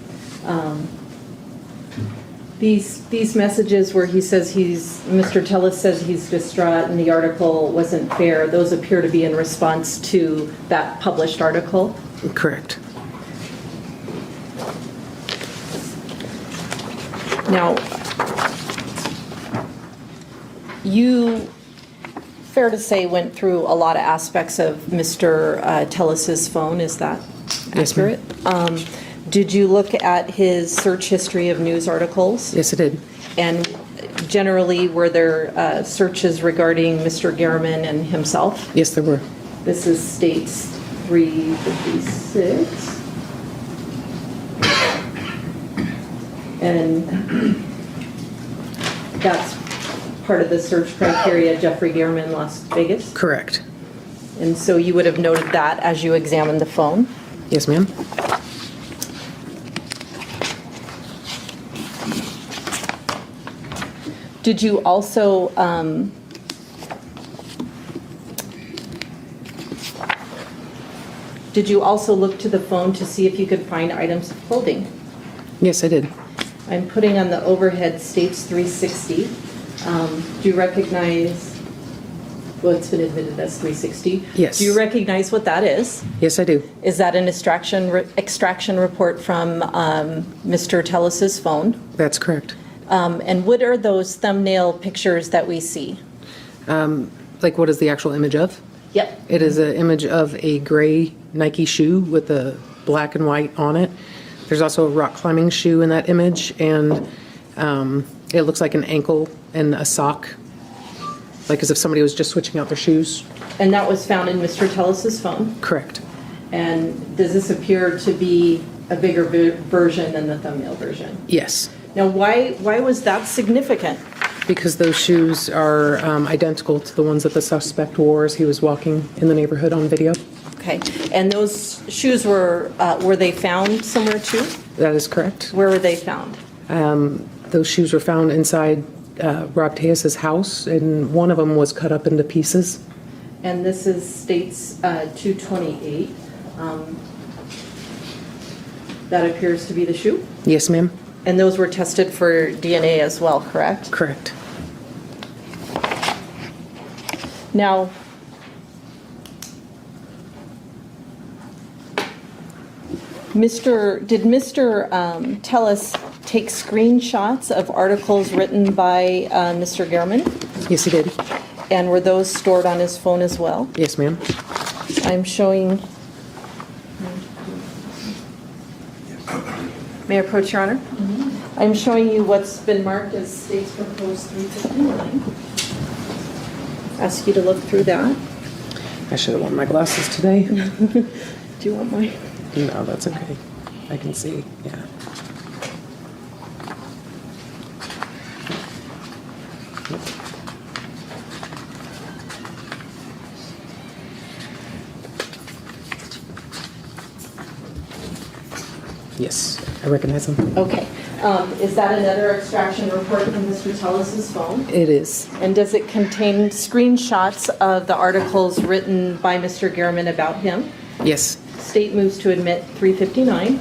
These messages where he says Mr. Tellis says he's distraught and the article wasn't fair, those appear to be in response to that published article? Correct. Now, you, fair to say, went through a lot of aspects of Mr. Tellis's phone, is that accurate? Yes, ma'am. Did you look at his search history of news articles? Yes, I did. And generally, were there searches regarding Mr. Gehrman and himself? Yes, there were. This is States 356. And that's part of the search criteria, Jeffrey Gehrman, Las Vegas? Correct. And so you would have noted that as you examined the phone? Yes, ma'am. Did you also look to the phone to see if you could find items of clothing? Yes, I did. I'm putting on the overhead States 360. Do you recognize, well, it's been admitted as 360. Yes. Do you recognize what that is? Yes, I do. Is that an extraction report from Mr. Tellis's phone? That's correct. And what are those thumbnail pictures that we see? Like, what is the actual image of? Yep. It is an image of a gray Nike shoe with the black and white on it. There's also a rock climbing shoe in that image, and it looks like an ankle and a sock, like as if somebody was just switching out their shoes. And that was found in Mr. Tellis's phone? Correct. And does this appear to be a bigger version than the thumbnail version? Yes. Now, why was that significant? Because those shoes are identical to the ones that the suspect wore as he was walking in the neighborhood on video. Okay, and those shoes were they found somewhere too? That is correct. Where were they found? Those shoes were found inside Rob Tejas' house, and one of them was cut up into pieces. And this is States 228. That appears to be the shoe? Yes, ma'am. And those were tested for DNA as well, correct? Correct. Now, did Mr. Tellis take screenshots of articles written by Mr. Gehrman? Yes, he did. And were those stored on his phone as well? Yes, ma'am. I'm showing. May I approach, Your Honor? Mm-hmm. I'm showing you what's been marked as State's Proposed 359. Ask you to look through that. I should have worn my glasses today. Do you want mine? No, that's okay. I can see, yeah. Yes, I recognize them. Okay. Is that another extraction report from Mr. Tellis's phone? It is. And does it contain screenshots of the articles written by Mr. Gehrman about him? Yes. State moves to admit 359.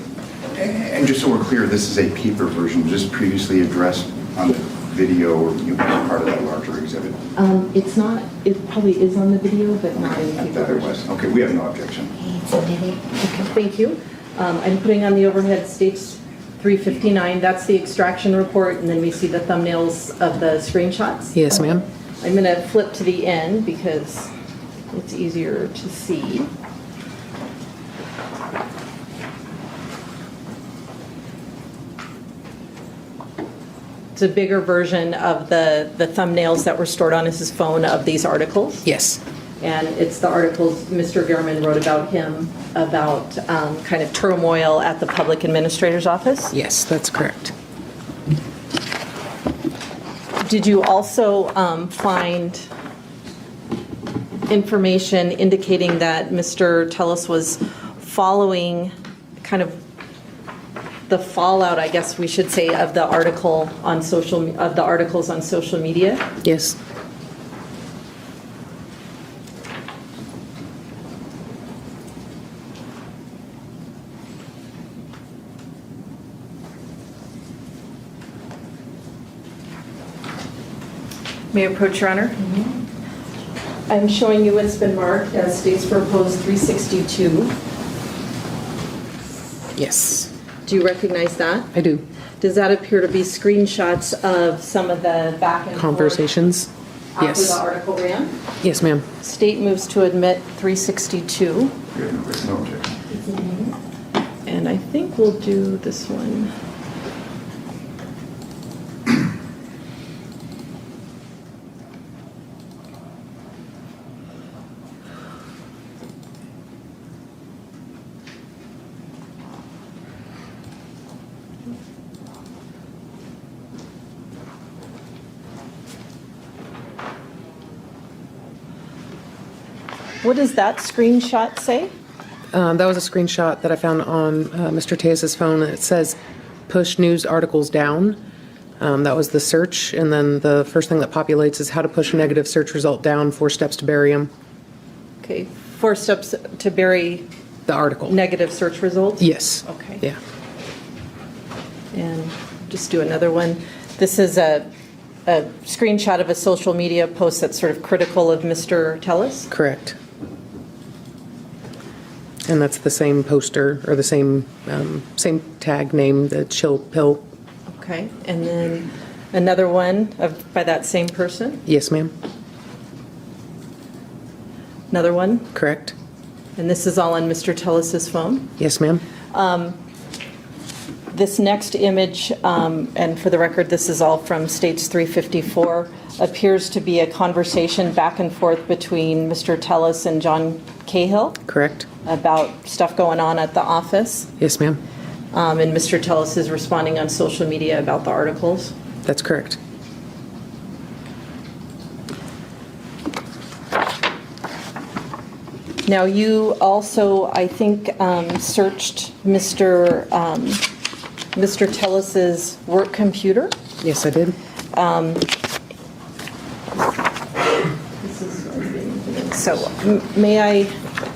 And just so we're clear, this is a paper version. Was this previously addressed on the video or part of that larger exhibit? It's not, it probably is on the video, but not in the I paper thought it version. was. Okay, we have no objection. Okay, thank you. I'm putting on the overhead States 359. That's the extraction report, and then we see the thumbnails of the screenshots. Yes, ma'am. I'm going to flip to the end because it's easier to see. It's a bigger version of the thumbnails that were stored on his phone of these articles. Yes. And it's the articles Mr. Gehrman wrote about him, about kind of turmoil at the public administrator's office. Yes, that's correct. Did you also find information indicating that Mr. Tellis was following kind of the fallout, I guess we should say, of the articles on social media? Yes. May I approach, Your Honor? I'm showing you what's been marked as State's Proposed 362. Yes. Do you recognize that? I do. Does that appear to be screenshots of some of the back and forth Conversations? after Yes. the article ran? Yes, ma'am. State moves to admit 362. And I think we'll do this one. What does that screenshot say? That was a screenshot that I found on Mr. Tejas' phone. It says, push news articles down. That was the search, and then the first thing that populates is how to push a negative search result down, 4 steps to bury them. Okay, 4 steps to bury the article. Negative search results? Yes. Okay. Yeah. And just do another one. This is a screenshot of a social media post that's sort of critical of Mr. Tellis? Correct. And that's the same poster, or the same tag name, the chill pill. Okay, and then another one by that same person? Yes, ma'am. Another one? Correct. And this is all on Mr. Tellis's phone? Yes, ma'am. This next image, and for the record, this is all from States 354, appears to be a conversation back and forth between Mr. Tellis and John Cahill. Correct. About stuff going on at the office. Yes, ma'am. And Mr. Tellis is responding on social media about the articles. That's correct. Now, you also, I think, searched Mr. Tellis's work computer. Yes, I did. So may I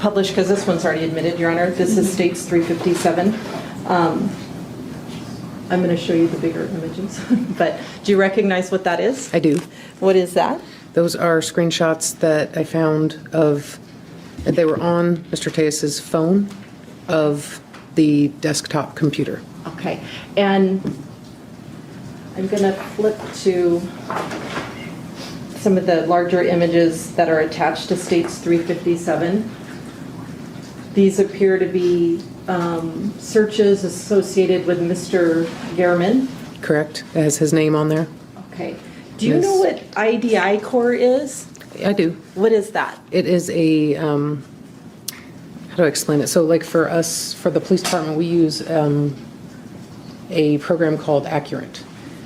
publish, because this one's already admitted, Your Honor. This is States 357. I'm going to show you the bigger images, but do you recognize what that is? I do. What is that? Those are screenshots that I found of, they were on Mr. Tejas' phone of the desktop computer. Okay, and I'm going to flip to some of the larger images that are attached to States 357. These appear to be searches associated with Mr. Gehrman. Correct. It has his name on there. Okay. Do you know what IDI Core is? I do. What is that? It is a, how do I explain it? So like for us, for the police department, we use a program called Accurate.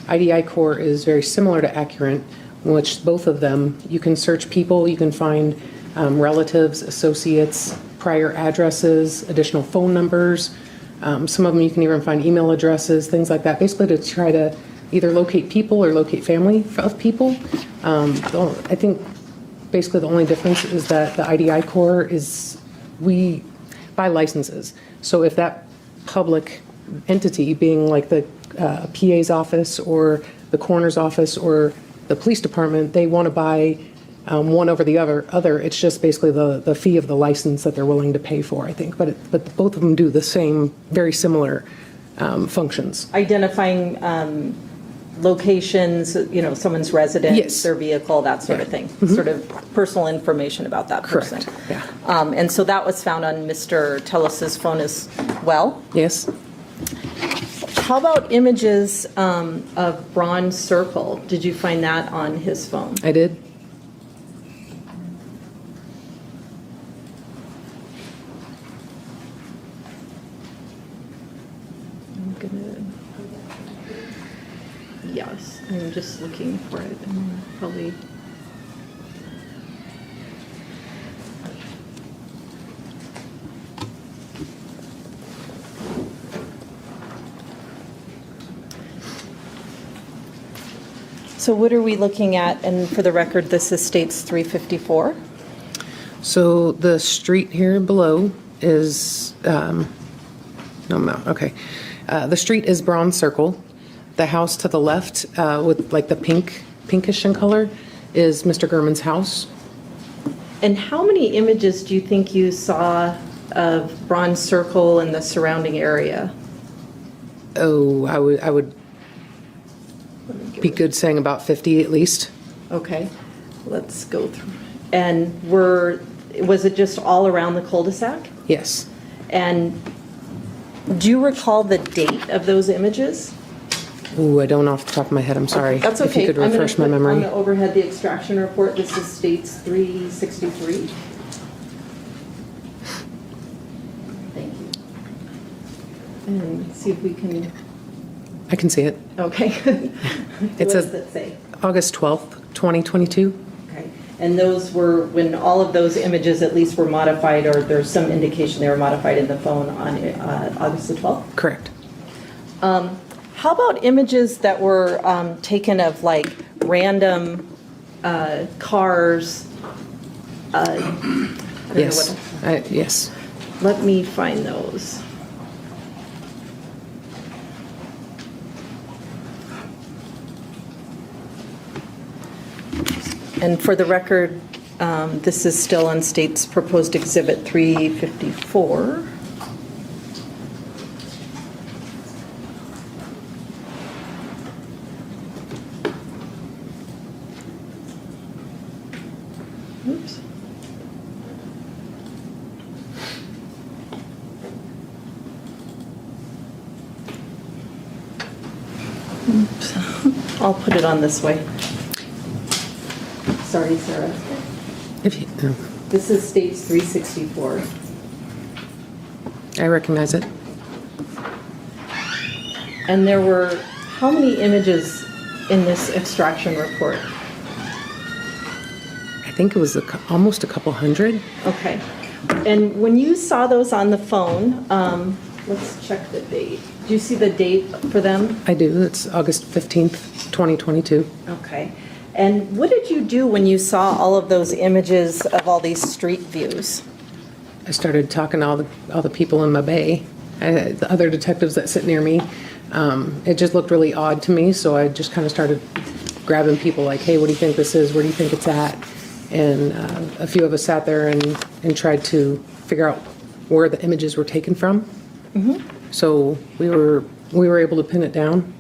IDI Core is very similar to Accurate, which both of them, you can search people, you can find relatives, associates, prior addresses, additional phone numbers. Some of them you can even find email addresses, things like that, basically to try to either locate people or locate family of people. I think basically the only difference is that the IDI Core is, we buy licenses. So if that public entity, being like the PA's office or the coroner's office or the police department, they want to buy one over the other. It's just basically the fee of the license that they're willing to pay for, I think. But both of them do the same, very similar functions. Identifying locations, someone's residence, Yes. their vehicle, that sort of thing. Mm-hmm. Sort of personal information about that person. Correct. Yeah. And so that was found on Mr. Tellis's phone as well. Yes. How about images of Bronze Circle? Did you find that on his phone? I did. I'm gonna, yes, I'm just looking for it. I'm probably. So what are we looking at? And for the record, this is States 354. So the street here below is, no, okay. The street is Bronze Circle. The house to the left with like the pinkish in color is Mr. Gurman's house. And how many images do you think you saw of Bronze Circle and the surrounding area? Oh, I would be good saying about 50 at least. Okay, let's go through. And was it just all around the cul-de-sac? Yes. And do you recall the date of those images? Ooh, I don't off the top of my head, I'm sorry. That's okay. If you could refresh my memory. I'm going to overhead the extraction report. This is States 363. Thank you. And see if we can. I can see it. Okay. It says What does it say? August 12th, 2022. Okay. And those were when all of those images at least were modified, or there's some indication they were modified in the phone on August the 12th? Correct. How about images that were taken of like random cars? Yes. Yes. Let me find those. And for the record, this is still on State's Proposed Exhibit 354. Oops. Oops. I'll put it on this way. Sorry, Sarah. This is States 364. I recognize it. And there were how many images in this extraction report? I think it was almost a couple hundred. Okay. And when you saw those on the phone, let's check the date. Do you see the date for them? I do. It's August 15th, 2022. Okay. And what did you do when you saw all of those images of all these street views? I started talking to all the people in my bay, the other detectives that sit near me. It just looked really odd to me, so I just kind of started grabbing people like, hey, what do you think this is? Where do you think it's at? And a few of us sat there and tried to figure out where the images were taken from. Mm-hmm. So we were able to pin it down.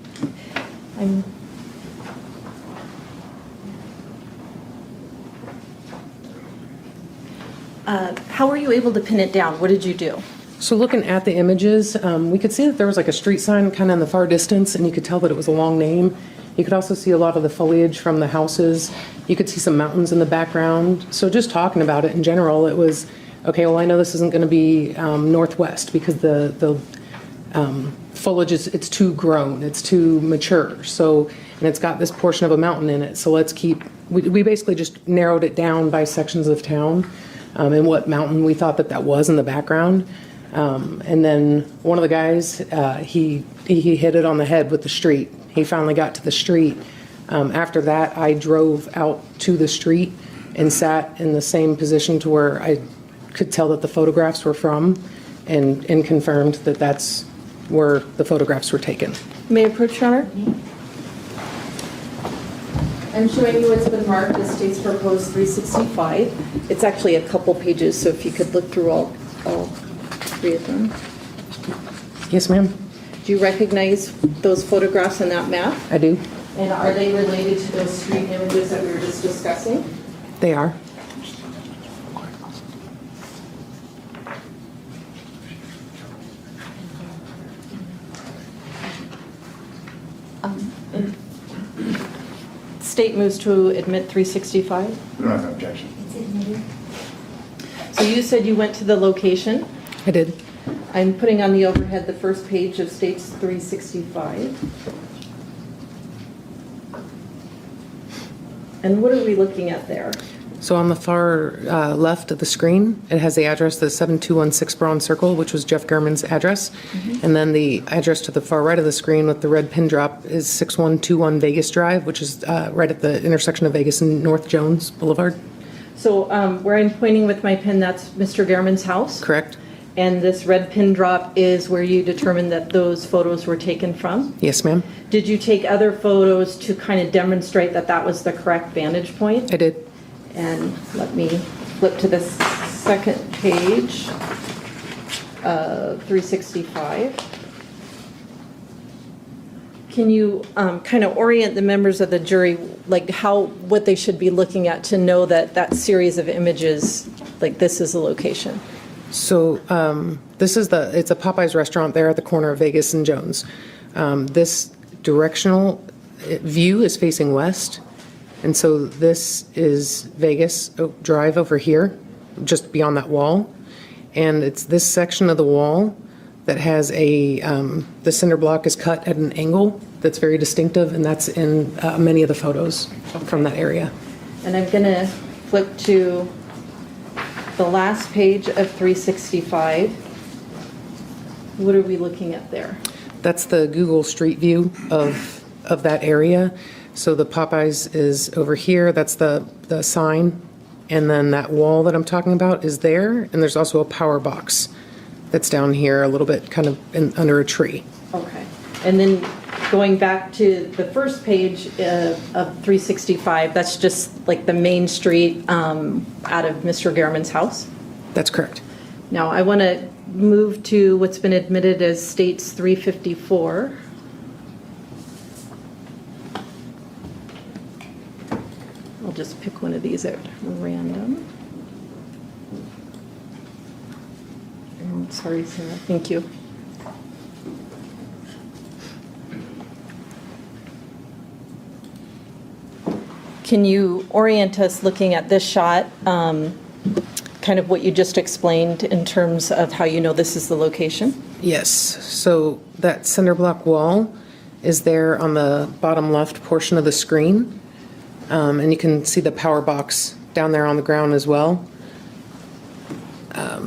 How were you able to pin it down? What did you do? So looking at the images, we could see that there was like a street sign kind of in the far distance, and you could tell that it was a long name. You could also see a lot of the foliage from the houses. You could see some mountains in the background. So just talking about it in general, it was, okay, well, I know this isn't going to be northwest because the foliage it's too grown, it's too mature. So, and it's got this portion of a mountain in it. So let's we basically just narrowed it down by sections of town and what mountain we thought that was in the background. And then one of the guys, he hit it on the head with the street. He finally got to the street. After that, I drove out to the street and sat in the same position to where I could tell that the photographs were from, and confirmed that that's where the photographs were taken. May I approach, Your Honor? I'm showing you what's been marked as State's Proposed 365. It's actually a couple pages, so if you could look through all three of them. Yes, ma'am. Do you recognize those photographs on that map? I do. And are they related to those street images that we were just discussing? They are. state moves to admit 365. We don't have an objection. It's admitted. So you said you went to the location. I did. I'm putting on the overhead the first page of states 365. And what are we looking at there? So on the far left of the screen, it has the address, the 7216 Braun Circle, which was Jeff German's address. And then the address to the far right of the screen with the red pin drop is 6121 Vegas Drive, which is right at the intersection of Vegas and North Jones Boulevard. So where I'm pointing with my pin, that's Mr. German's house? Correct? And this red pin drop is where you determined that those photos were taken from? Yes, ma'am. Did you take other photos to kind of demonstrate that that was the correct vantage point? I did. And let me flip to the second page of 365. Can you kind of orient the members of the jury, like what they should be looking at to know that that series of images, like this is the location? So this is it's a Popeyes restaurant there at the corner of Vegas and Jones. This directional view is facing west. And so this is Vegas Drive over here, just beyond that wall. And it's this section of the wall that has the cinder block is cut at an angle that's very distinctive, and that's in many of the photos from that area. And I'm going to flip to the last page of 365. What are we looking at there? That's the Google Street View of that area. So the Popeyes is over here, that's the sign, and then that wall that I'm talking about is there, and there's also a power box that's down here a little bit kind of under a tree. Okay. And then going back to the first page of 365, that's just like the main street out of Mr. German's house? That's correct. Now I want to move to what's been admitted as states 354. I'll just pick one of these at random. And sorry, Sarah. Thank you. Can you orient us looking at this shot, kind of what you just explained in terms of how you know this is the location? Yes. So that cinder block wall is there on the bottom left portion of the screen. And you can see the power box down there on the ground as well.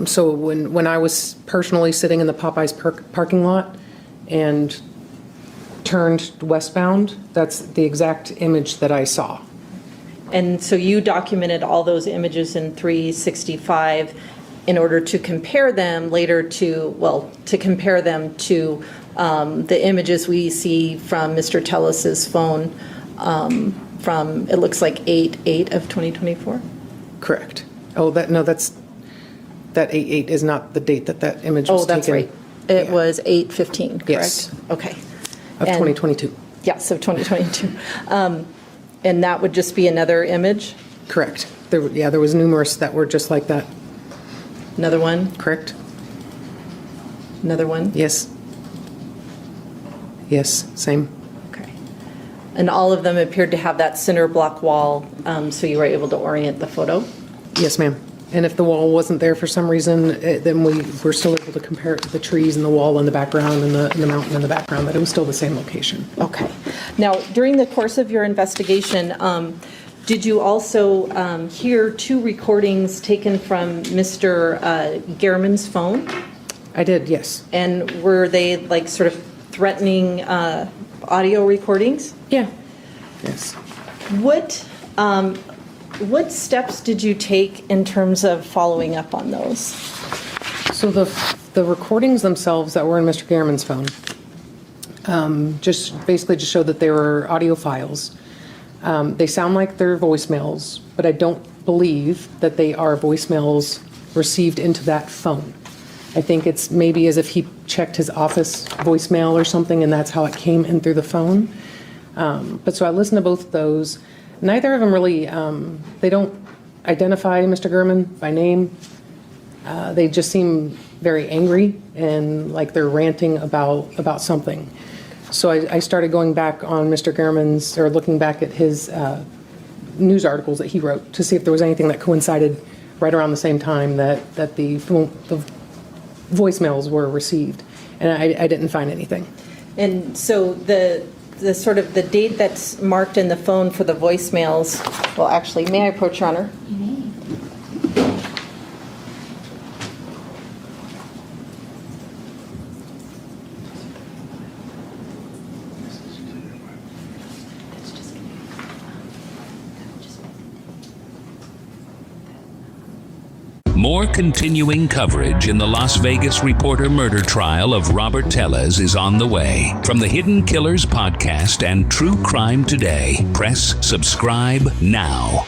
So when I was personally sitting in the Popeyes parking lot and turned westbound, that's the exact image that I saw. And so you documented all those images in 365 in order to compare them later to the images we see from Mr. Tellis's phone from, it looks like 8/8 of 2024? Correct. Oh, that 8/8 is not the date that image was taken. Oh, that's right. It was 8/15, correct? Yes. Okay. Of 2022. Yes, of 2022. And that would just be another image? Correct. There was numerous that were just like that. Another one? Correct. Another one? Yes. Yes, same. Okay. And all of them appeared to have that cinder block wall, so you were able to orient the photo? Yes, ma'am. And if the wall wasn't there for some reason, then we were still able to compare it to the trees and the wall in the background and the mountain in the background, that it was still the same location. Okay. Now, during the course of your investigation, did you also hear two recordings taken from Mr. German's phone? I did, yes. And were they like sort of threatening audio recordings? Yeah. Yes. What steps did you take in terms of following up on those? So the recordings themselves that were in Mr. German's phone just showed that they were audio files. They sound like they're voicemails, but I don't believe that they are voicemails received into that phone. I think it's maybe as if he checked his office voicemail or something, and that's how it came in through the phone. But so I listened to both of those. Neither of them really, they don't identify Mr. German by name. They just seem very angry and like they're ranting about something. So I started going back on Mr. Gehrman's, or looking back at his news articles that he wrote to see if there was anything that coincided right around the same time that the voicemails were received. And I didn't find anything. And so the sort of the date that's marked in the phone for the voicemails, well, actually, may I approach, Your Honor? You may. More continuing coverage in the Las Vegas reporter murder trial of Robert Tellez is on the way. From the Hidden Killers podcast and True Crime Today, press subscribe now.